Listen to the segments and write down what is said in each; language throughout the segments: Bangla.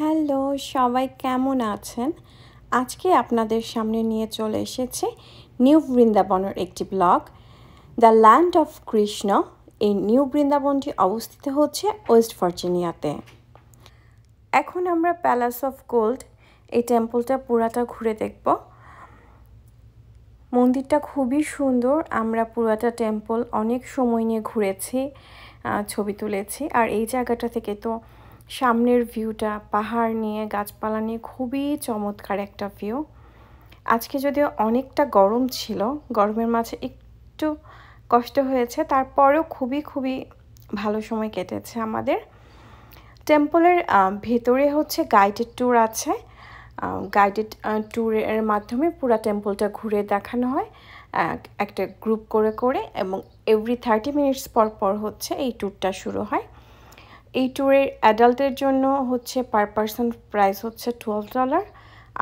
হ্যালো সবাই কেমন আছেন? আজকে আপনাদের সামনে নিয়ে চলে এসেছে নিউ বৃন্দাবনের একটি blog, the land of Krishna. এই নিউ বৃন্দাবনটি অবস্থিত হচ্ছে ওয়েস্ট ভার্জিনিয়াতে। এখন আমরা প্যালেস অফ গোল্ড এই টেম্পলটা পুরাটা ঘুরে দেখব। মন্দিরটা খুবই সুন্দর। আমরা পুরাটা টেম্পল অনেক সময় নিয়ে ঘুরেছি, ছবি তুলেছি। আর এই জায়গাটা থেকে তো সামনের ভিউটা পাহাড় নিয়ে গাছপালা নিয়ে খুবই চমৎকার একটা ভিউ। আজকে যদিও অনেকটা গরম ছিল, গরমের মাঝে একটু কষ্ট হয়েছে, তারপরেও খুবই ভালো সময় কেটেছে আমাদের। টেম্পলের ভেতরে হচ্ছে গাইডেড ট্যুর আছে। গাইডেড ট্যুরের মাধ্যমে পুরো টেম্পলটা ঘুরে দেখানো হয় একটা গ্রুপ করে করে, এবং এভরি 30 মিনিটস পর হচ্ছে এই ট্যুরটা শুরু হয়। এই ট্যুরের অ্যাডাল্টের জন্য হচ্ছে পার পারসন প্রাইস হচ্ছে $12,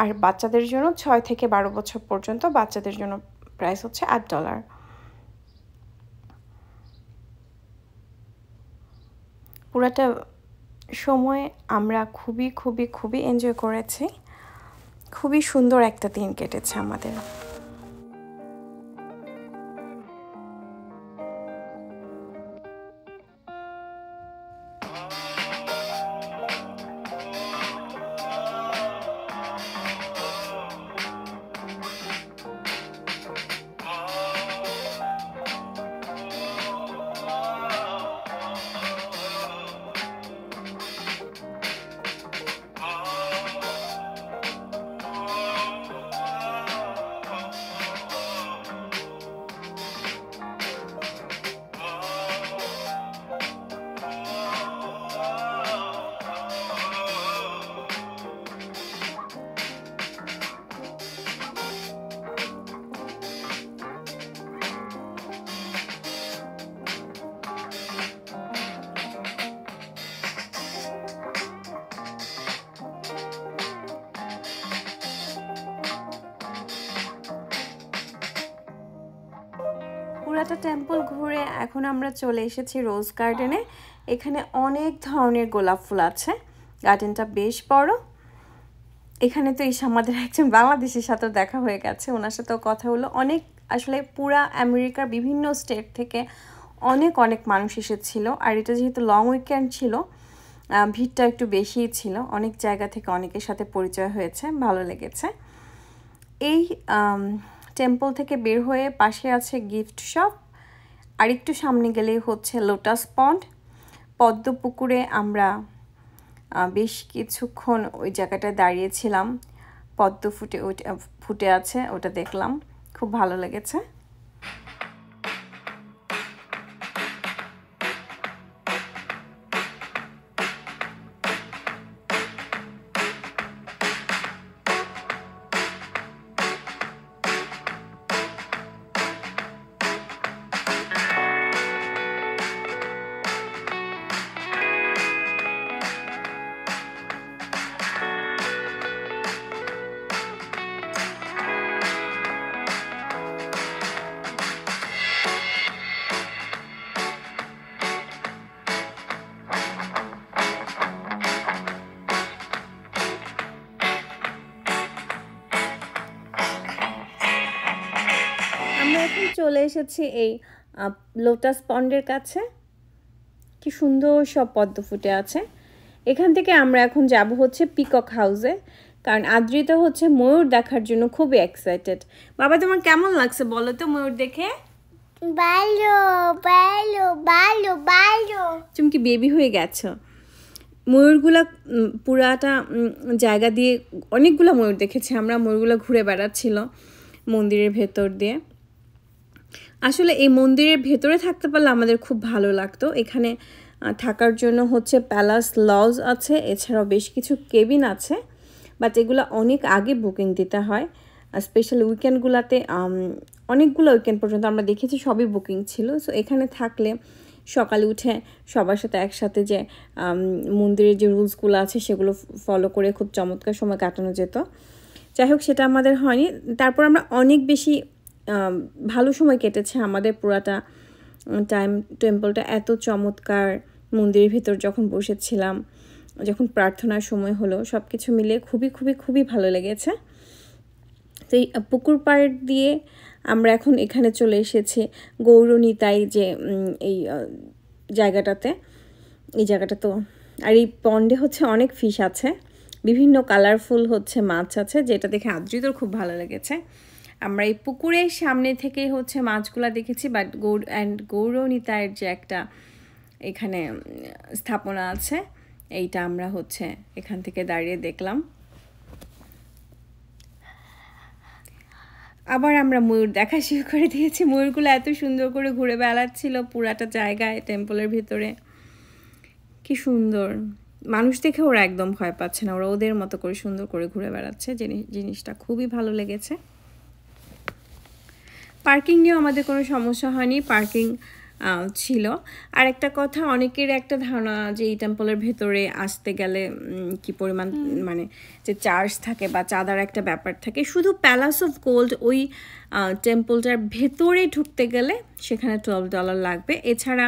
আর বাচ্চাদের জন্য 6 থেকে 12 বছর পর্যন্ত বাচ্চাদের জন্য প্রাইস হচ্ছে $8। পুরাটা সময় আমরা খুবই এনজয় করেছি। খুবই সুন্দর একটা দিন কেটেছে আমাদের। পুরাটা টেম্পল ঘুরে এখন আমরা চলে এসেছি রোজ গার্ডেনে। এখানে অনেক ধরনের গোলাপ ফুল আছে। গার্ডেনটা বেশ বড়। এখানে তো আমাদের একজন বাংলাদেশের সাথে দেখা হয়ে গেছে, ওনার সাথেও কথা হলো। অনেক আসলে পুরা আমেরিকার বিভিন্ন স্টেট থেকে অনেক মানুষ এসেছিল। আর এটা যেহেতু লং উইকেন্ড ছিল, ভিড়টা একটু বেশিই ছিল। অনেক জায়গা থেকে অনেকের সাথে পরিচয় হয়েছে, ভালো লেগেছে। এই টেম্পল থেকে বের হয়ে পাশে আছে গিফট শপ, আর একটু সামনে গেলেই হচ্ছে লোটাস পন্ড। পদ্ম পুকুরে আমরা বেশ কিছুক্ষণ ওই জায়গাটায় দাঁড়িয়েছিলাম। পদ্ম ফুটে আছে, ওটা দেখলাম, খুব ভালো লেগেছে। আমরা এখন চলে এসেছি এই লোটাস পন্ডের কাছে। কি সুন্দর সব পদ্ম ফুটে আছে। এখান থেকে আমরা এখন যাব হচ্ছে পিকক হাউসে, কারণ আদ্রিতা হচ্ছে ময়ূর দেখার জন্য খুবই এক্সাইটেড। বাবা, তোমার কেমন লাগছে বলো তো ময়ূর দেখে? ভালো। তুমি কি বেবি হয়ে গেছো? ময়ূরগুলা পুরাটা জায়গা দিয়ে অনেকগুলো ময়ূর দেখেছি আমরা। ময়ূরগুলো ঘুরে বেড়াচ্ছিল মন্দিরের ভেতর দিয়ে। আসলে এই মন্দিরের ভেতরে থাকতে পারলে আমাদের খুব ভালো লাগতো। এখানে থাকার জন্য হচ্ছে প্যালাস লজ আছে, এছাড়াও বেশ কিছু কেবিন আছে, বাট এগুলো অনেক আগে বুকিং দিতে হয়। স্পেশাল উইকেন্ডগুলোতে অনেকগুলো উইকেন্ড পর্যন্ত আমরা দেখেছি সবই বুকিং ছিল। সো এখানে থাকলে সকালে উঠে সবার সাথে একসাথে যে মন্দিরের যে রুলসগুলো আছে সেগুলো ফলো করে খুব চমৎকার সময় কাটানো যেত। যাই হোক, সেটা আমাদের হয়নি। তারপর আমরা অনেক বেশি ভালো সময় কেটেছে আমাদের পুরাটা টাইম। টেম্পলটা এত চমৎকার, মন্দিরের ভিতর যখন বসেছিলাম যখন প্রার্থনার সময় হলো, সব কিছু মিলে খুবই ভালো লেগেছে। তো এই পুকুর পাড় দিয়ে আমরা এখন এখানে চলে এসেছি গৌরনিতাই যে এই জায়গাটাতে। এই জায়গাটা তো, আর এই পন্ডে হচ্ছে অনেক ফিশ আছে, বিভিন্ন কালারফুল হচ্ছে মাছ আছে, যেটা দেখে আদ্রিতর খুব ভালো লেগেছে। আমরা এই পুকুরের সামনে থেকেই হচ্ছে মাছগুলা দেখেছি, বাট গৌরনিতায়ের যে একটা এখানে স্থাপনা আছে, এইটা আমরা হচ্ছে এখান থেকে দাঁড়িয়ে দেখলাম। আবার আমরা ময়ূর দেখা শুরু করে দিয়েছি। ময়ূরগুলো এত সুন্দর করে ঘুরে বেড়াচ্ছিল পুরাটা জায়গায় টেম্পলের ভিতরে, কি সুন্দর। মানুষ দেখে ওরা একদম ভয় পাচ্ছে না, ওরা ওদের মতো করে সুন্দর করে ঘুরে বেড়াচ্ছে, জিনিসটা খুবই ভালো লেগেছে। পার্কিং নিয়েও আমাদের কোনো সমস্যা হয়নি, পার্কিং ছিল। আর একটা কথা, অনেকের একটা ধারণা যে এই টেম্পলের ভেতরে আসতে গেলে কি পরিমাণ মানে যে চার্জ থাকে বা চাঁদার একটা ব্যাপার থাকে। শুধু প্যালাস অফ গোল্ড ওই টেম্পলটার ভেতরে ঢুকতে গেলে সেখানে $12 লাগবে। এছাড়া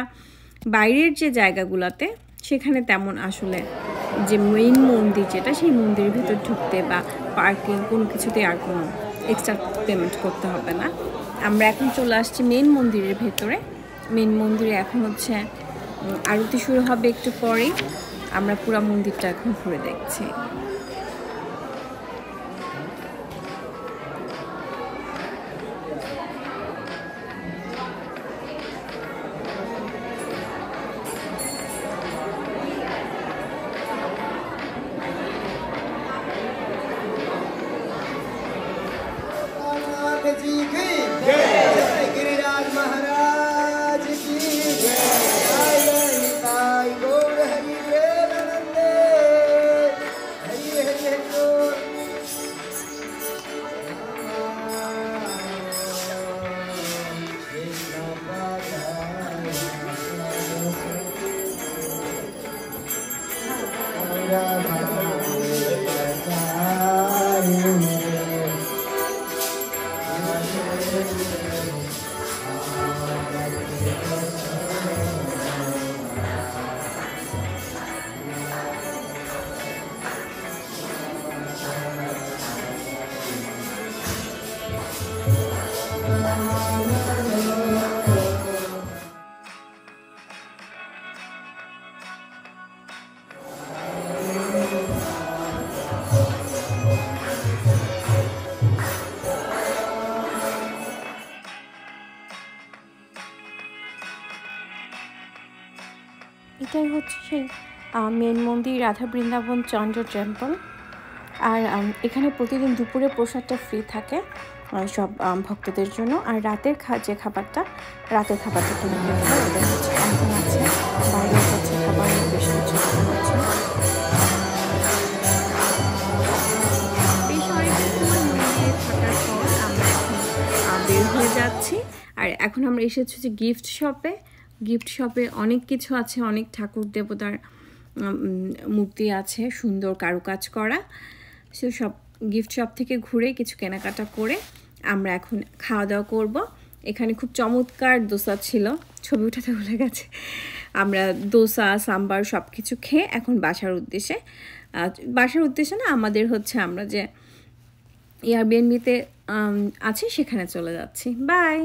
বাইরের যে জায়গাগুলোতে সেখানে তেমন আসলে যে মেইন মন্দির যেটা, সেই মন্দিরের ভেতর ঢুকতে বা পার্কিং কোনো কিছুতে আর কোনো এক্সট্রা পেমেন্ট করতে হবে না। আমরা এখন চলে আসছি মেইন মন্দিরের ভেতরে। মেইন মন্দিরে এখন হচ্ছে আরতি শুরু হবে একটু পরেই। আমরা পুরো মন্দিরটা এখন ঘুরে দেখছি। এটাই হচ্ছে সেই মেন মন্দির, রাধা বৃন্দাবন চন্দ্র টেম্পল। আর এখানে প্রতিদিন দুপুরে প্রসাদটা ফ্রি থাকে সব ভক্তদের জন্য। আর রাতের যে খাবারটা, রাতের খাবারটা কিনে খেতে হয়। ওদের হচ্ছে ক্যান্টিন আছে, বাইরে হচ্ছে খাবারের বেশ কিছু হচ্ছে। বেশ অনেকক্ষণ মন্দিরে থাকার পর আমরা এখন বের হয়ে যাচ্ছি। আর এখন আমরা এসেছি যে গিফট শপে। গিফট শপে অনেক কিছু আছে, অনেক ঠাকুর দেবতার মূর্তি আছে সুন্দর কারুকাজ করা। সো সব গিফট শপ থেকে ঘুরে কিছু কেনাকাটা করে আমরা এখন খাওয়া দাওয়া করব। এখানে খুব চমৎকার দোসা ছিল, ছবি উঠাতে ভুলে গেছে। আমরা দোসা সাম্বার সব কিছু খেয়ে এখন বাসার উদ্দেশ্যে না, আমাদের হচ্ছে আমরা যে এয়ারবিএনবিতে আছি সেখানে চলে যাচ্ছি। বাই।